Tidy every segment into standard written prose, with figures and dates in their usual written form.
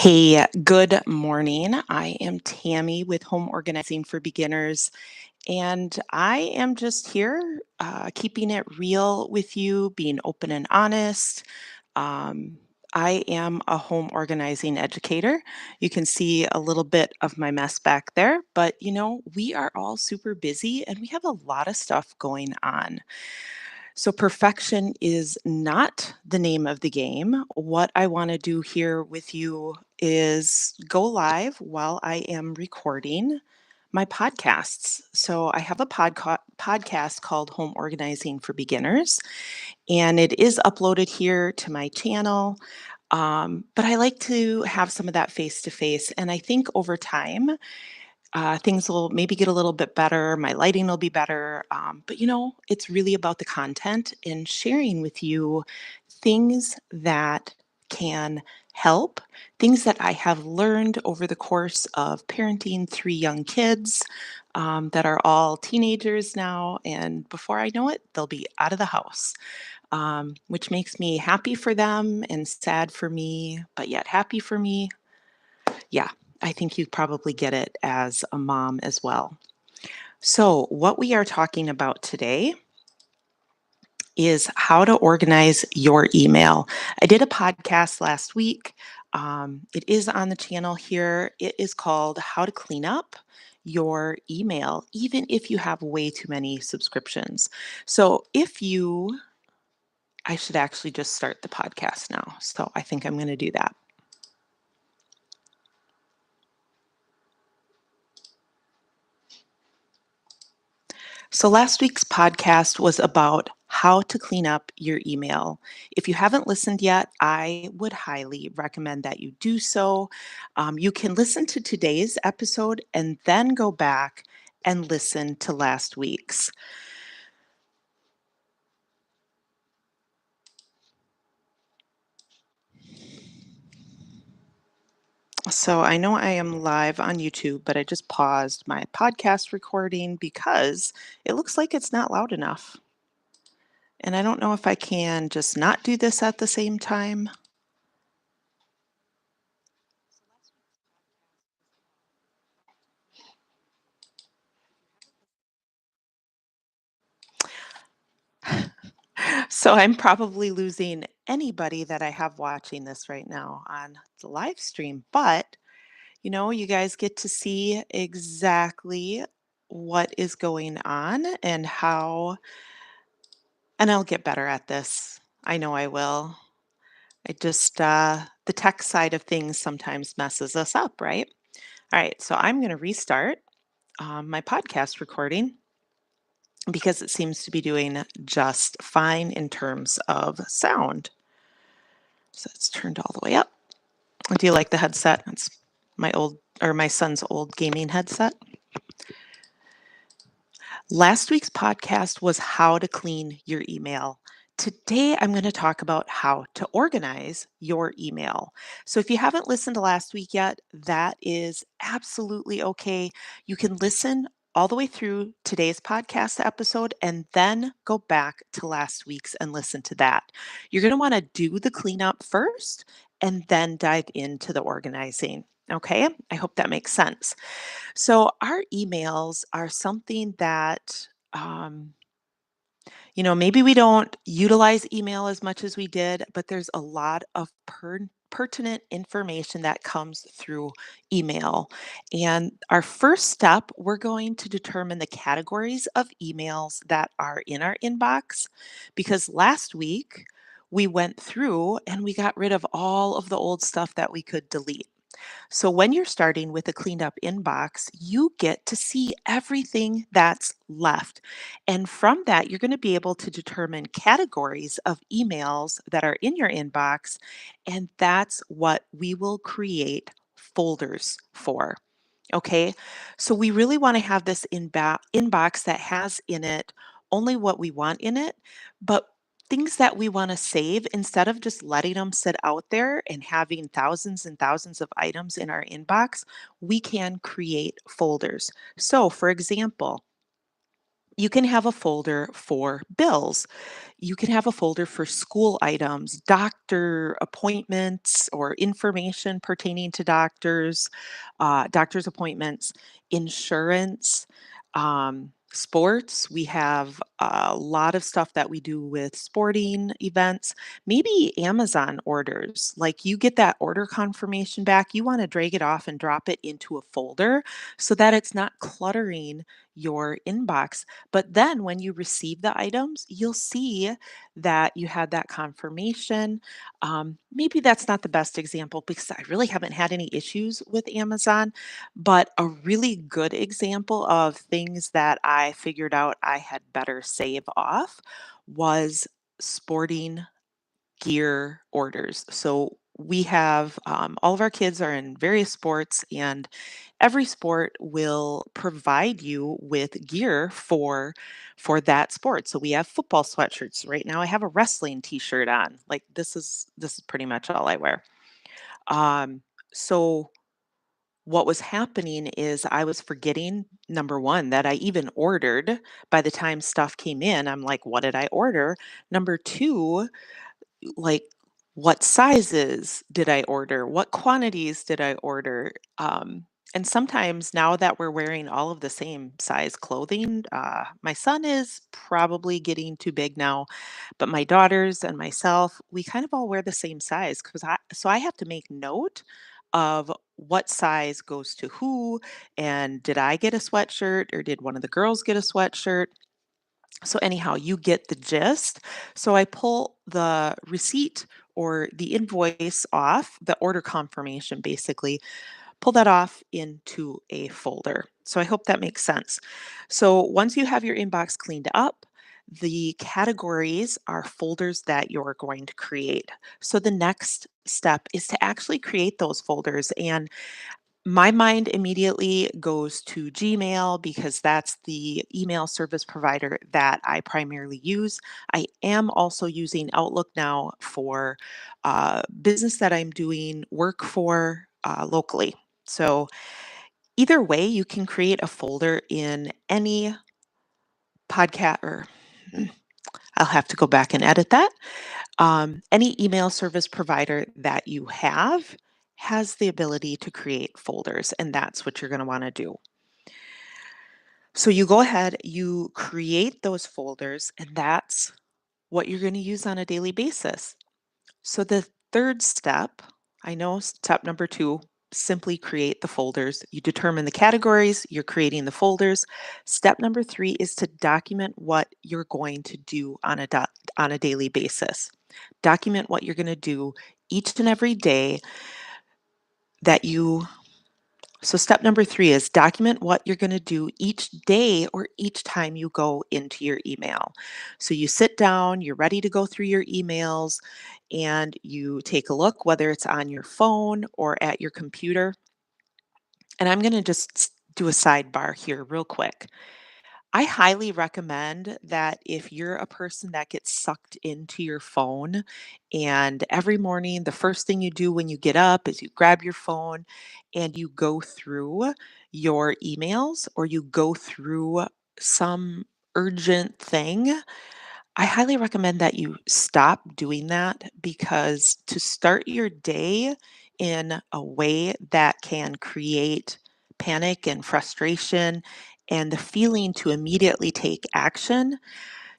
Hey, good morning. I am Tammy with Home Organizing for Beginners, and I am just here keeping it real with you, being open and honest. Um, I am a home organizing educator. You can see a little bit of my mess back there, but we are all super busy and we have a lot of stuff going on. So, perfection is not the name of the game. What I want to do here with you is go live while I am recording my podcasts. So, I have a podcast called Home Organizing for Beginners, and it is uploaded here to my channel. But I like to have some of that face to face. And I think over time, things will maybe get a little bit better. My lighting will be better. But it's really about the content and sharing with you things that can help, things that I have learned over the course of parenting three young kids that are all teenagers now. And before I know it, they'll be out of the house, which makes me happy for them and sad for me, but yet happy for me. Yeah, I think you probably get it as a mom as well. So, what we are talking about today is how to organize your email. I did a podcast last week. It is on the channel here. It is called How to Clean Up Your Email, even if you have way too many subscriptions. So, I should actually just start the podcast now. So, I think I'm going to do that. So, last week's podcast was about how to clean up your email. If you haven't listened yet, I would highly recommend that you do so. You can listen to today's episode and then go back and listen to last week's. So, I know I am live on YouTube, but I just paused my podcast recording because it looks like it's not loud enough. And I don't know if I can just not do this at the same time. So I'm probably losing anybody that I have watching this right now on the live stream, but you guys get to see exactly what is going on and how, and I'll get better at this. I know I will. The tech side of things sometimes messes us up, right? All right, so I'm going to restart my podcast recording because it seems to be doing just fine in terms of sound. So it's turned all the way up. Do you like the headset? It's my son's old gaming headset. Last week's podcast was how to clean your email. Today, I'm going to talk about how to organize your email. So, if you haven't listened to last week yet, that is absolutely okay. You can listen all the way through today's podcast episode and then go back to last week's and listen to that. You're going to want to do the cleanup first and then dive into the organizing. Okay, I hope that makes sense. So, our emails are something that, maybe we don't utilize email as much as we did, but there's a lot of pertinent information that comes through email. And our first step, we're going to determine the categories of emails that are in our inbox because last week we went through and we got rid of all of the old stuff that we could delete. So when you're starting with a cleaned up inbox, you get to see everything that's left. And from that, you're going to be able to determine categories of emails that are in your inbox. And that's what we will create folders for. Okay. So we really want to have this inbox that has in it only what we want in it, but things that we want to save instead of just letting them sit out there and having thousands and thousands of items in our inbox, we can create folders. So, for example, You can have a folder for bills. You can have a folder for school items, doctor appointments, or information pertaining to doctor's appointments, insurance, sports. We have a lot of stuff that we do with sporting events, maybe Amazon orders. Like you get that order confirmation back, you want to drag it off and drop it into a folder so that it's not cluttering your inbox. But then when you receive the items, you'll see that you had that confirmation. Maybe that's not the best example because I really haven't had any issues with Amazon, but a really good example of things that I figured out I had better save off was sporting gear orders. So we have all of our kids are in various sports, and every sport will provide you with gear for that sport. So we have football sweatshirts. Right now, I have a wrestling T-shirt on. Like this is pretty much all I wear. So what was happening is I was forgetting number one that I even ordered. By the time stuff came in, I'm like, what did I order? Number two, like what sizes did I order? What quantities did I order? And sometimes now that we're wearing all of the same size clothing, my son is probably getting too big now, but my daughters and myself, we kind of all wear the same size so I have to make note of what size goes to who, and did I get a sweatshirt or did one of the girls get a sweatshirt? So anyhow, you get the gist. So I pull the receipt or the invoice off, the order confirmation basically, pull that off into a folder. So I hope that makes sense. So once you have your inbox cleaned up, the categories are folders that you're going to create. So the next step is to actually create those folders. And my mind immediately goes to Gmail because that's the email service provider that I primarily use. I am also using Outlook now for business that I'm doing work for locally. So, either way, you can create a folder in any podcast or I'll have to go back and edit that. Any email service provider that you have has the ability to create folders, and that's what you're going to want to do. So you go ahead, you create those folders, and that's what you're going to use on a daily basis. So the third step, I know step number two, simply create the folders. You determine the categories, you're creating the folders. Step number three is to document what you're going to do on on a daily basis. Document what you're going to do each and every day that you so, step number three is document what you're going to do each day or each time you go into your email. So, you sit down, you're ready to go through your emails, and you take a look, whether it's on your phone or at your computer. And I'm going to just do a sidebar here, real quick. I highly recommend that if you're a person that gets sucked into your phone and every morning, the first thing you do when you get up is you grab your phone and you go through your emails or you go through some urgent thing, I highly recommend that you stop doing that because to start your day in a way that can create panic and frustration and the feeling to immediately take action,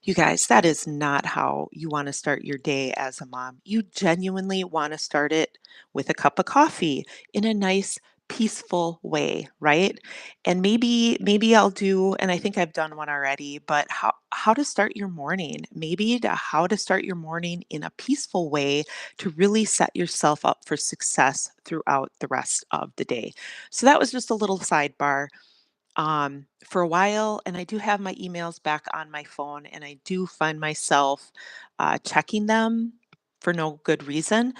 you guys, that is not how you want to start your day as a mom. You genuinely want to start it with a cup of coffee in a nice, peaceful way, right? And maybe I'll do, and I think I've done one already, but how to start your morning. Maybe how to start your morning in a peaceful way to really set yourself up for success throughout the rest of the day. So that was just a little sidebar for a while, and I do have my emails back on my phone, and I do find myself checking them for no good reason.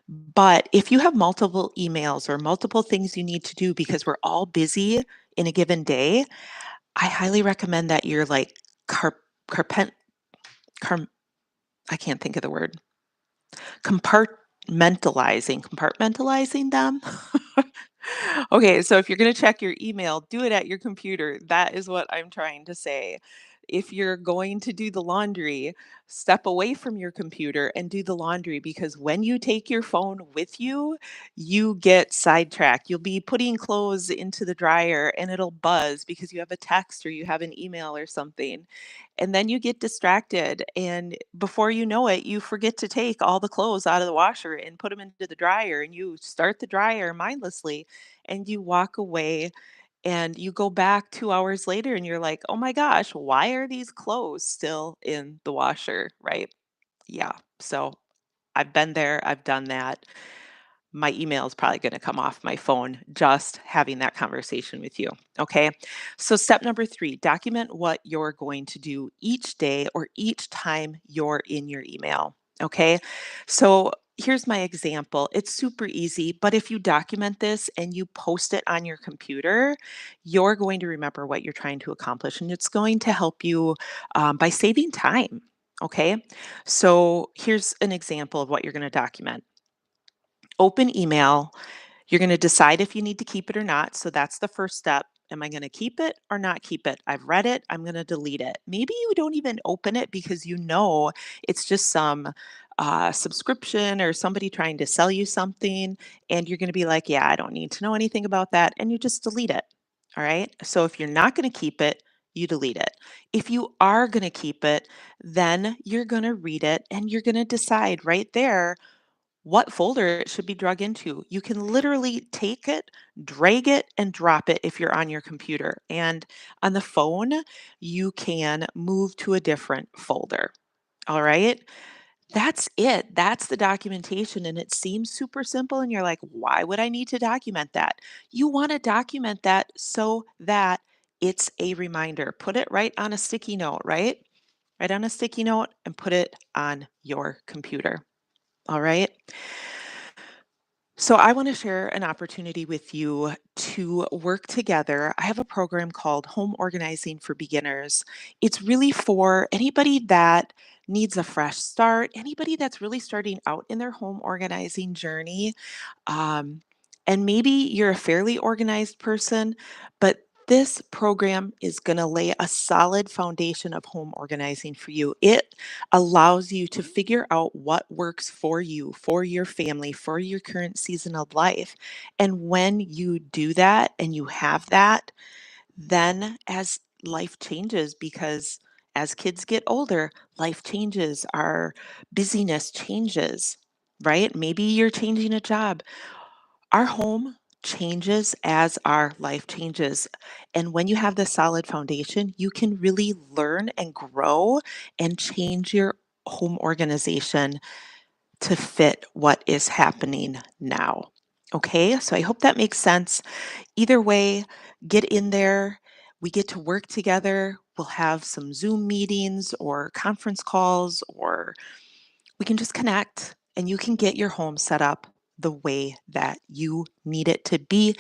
But if you have multiple emails or multiple things you need to do because we're all busy in a given day, I highly recommend that you're like carp, carpent, car, I can't think of the word, compartmentalizing them. Okay, so if you're going to check your email, do it at your computer. That is what I'm trying to say. If you're going to do the laundry, step away from your computer and do the laundry because when you take your phone with you, you get sidetracked. You'll be putting clothes into the dryer and it'll buzz because you have a text or you have an email or something. And then you get distracted. And before you know it, you forget to take all the clothes out of the washer and put them into the dryer. And you start the dryer mindlessly and you walk away and you go back 2 hours later and you're like, "Oh my gosh, why are these clothes still in the washer?" Right? Yeah. So, I've been there, I've done that. My email is probably gonna come off my phone just having that conversation with you, okay? So step number 3, document what you're going to do each day or each time you're in your email, okay? So here's my example. It's super easy, but if you document this and you post it on your computer, you're going to remember what you're trying to accomplish, and it's going to help you, by saving time, okay? So here's an example of what you're gonna document. Open email. You're going to decide if you need to keep it or not. So that's the first step. Am I going to keep it or not keep it? I've read it. I'm going to delete it. Maybe you don't even open it because you know it's just some subscription or somebody trying to sell you something. And you're going to be like, yeah, I don't need to know anything about that. And you just delete it. All right. So if you're not going to keep it, you delete it. If you are going to keep it, then you're going to read it and you're going to decide right there what folder it should be drug into. You can literally take it, drag it, and drop it if you're on your computer. And on the phone, you can move to a different folder. All right. That's it. That's the documentation. And it seems super simple. And you're like, why would I need to document that? You want to document that so that it's a reminder. Put it right on a sticky note, right? Right on a sticky note and put it on your computer. All right. So, I want to share an opportunity with you to work together. I have a program called Home Organizing for Beginners. It's really for anybody that needs a fresh start, anybody that's really starting out in their home organizing journey. Um, and maybe you're a fairly organized person, but this program is going to lay a solid foundation of home organizing for you. It allows you to figure out what works for you, for your family, for your current season of life. And when you do that and you have that, then as life changes, because as kids get older, life changes, our busyness changes, right? Maybe you're changing a job. Our home changes as our life changes. And when you have the solid foundation, you can really learn and grow and change your home organization to fit what is happening now. Okay, so I hope that makes sense. Either way, get in there. We get to work together. We'll have some Zoom meetings or conference calls, or we can just connect and you can get your home set up the way that you need it to be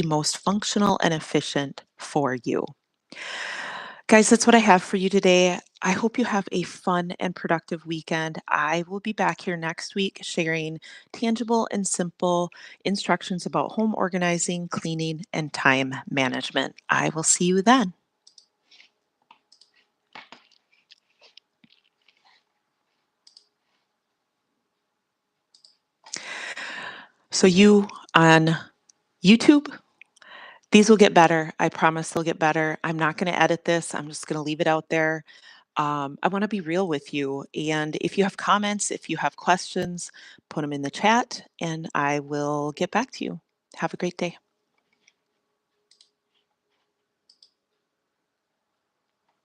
most functional and efficient for you. Guys, that's what I have for you today. I hope you have a fun and productive weekend. I will be back here next week sharing tangible and simple instructions about home organizing, cleaning, and time management. I will see you then. So, you on YouTube, these will get better. I promise they'll get better. I'm not going to edit this. I'm just going to leave it out there. I want to be real with you. And if you have comments, if you have questions, put them in the chat and I will get back to you. Have a great day.